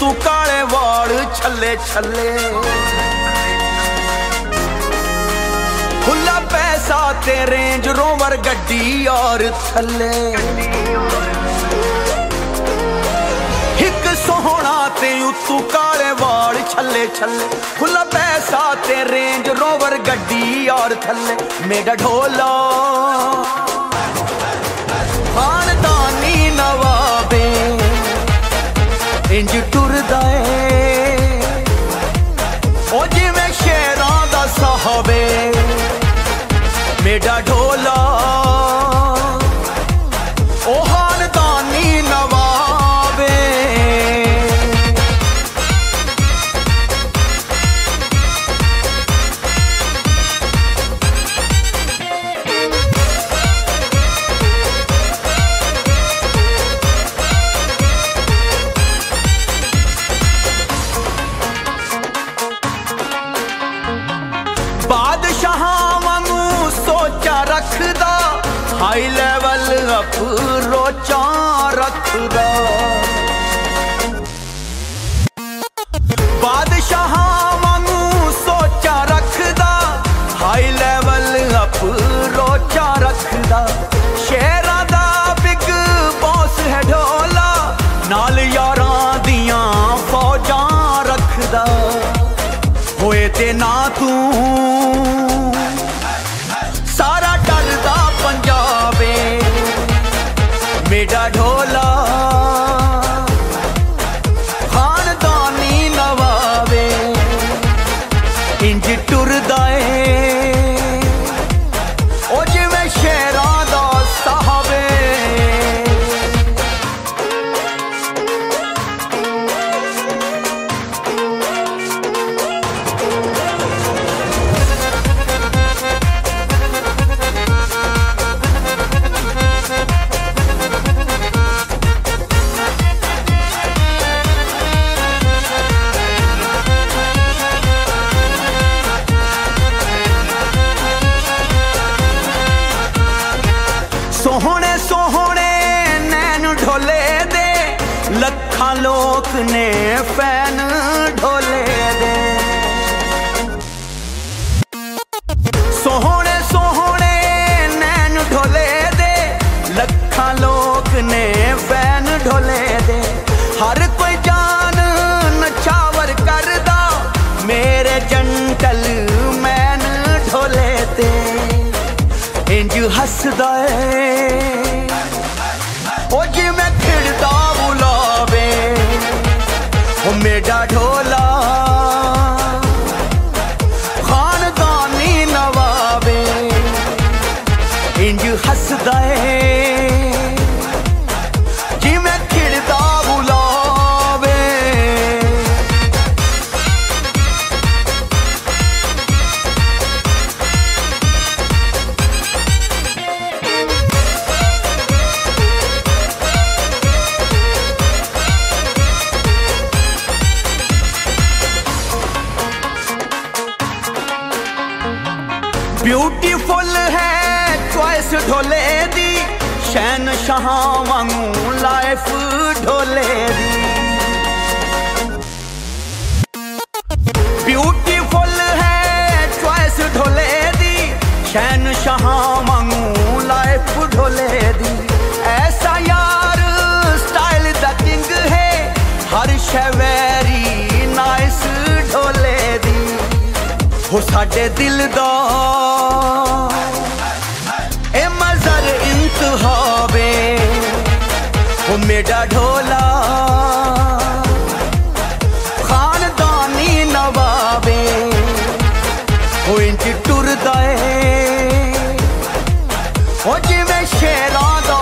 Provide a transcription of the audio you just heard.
उतू काले वाल छले छले खुला पैसा ते रेंज रोवर गड्डी और थले एक सोहना ते उतू काले वाल छले छले खुला पैसा ते रेंज रोवर गड्डी और थले मेरा ढोला खानदानी नवाबे इंज टुरदा है ओ जिवें शेरां दा साहबे मेरा ढोला ओ खानदानी नवाबे रखदा हाई लेवल अप्रोचा रखदा बादशाह वांगू सोचा रखदा हाई लेवल अप्रोचा रखदा शेरा दा बिग बॉस है ढोला नाल यारां दियां फौजां रखदा होए ते ना तू सारा डरदा पंजाबे मेरा ढोला खानदानी नवाबे इंज टुरदा है ओ जिवें शेरां दा साहबे सोहने सोहने नैन ढोले दे लखां लोक ने फैन ढोले दे सोहने सोहने नैन ढोले दे लखां लोक ने फैन ढोले दे हर कोई जान नछावर करदा मेरे जंटल मैन ढोले दे इंज हसदा है ओ जिवें खिड़दा बुलावे ओ मेरा ढोला खानदानी नवाबे इंज हसदा है जिवें खिड़दा बुलावे ब्यूटीफुल है चॉइस ढोले दी शहनशाह वांगू लाइफ ढोले दी ब्यूटीफुल है चॉइस ढोले दी शहनशाह वांगू लाइफ ढोले दी ऐसा यार स्टाइल दा किंग है हर शय वेरी नाइस ढोले दी हो साडे दिल दा ए मज़र इंतहाबे ओ मेरा ढोला खानदानी नवाबे ओ इंज टुरदा है ओ जिवें शेरां दा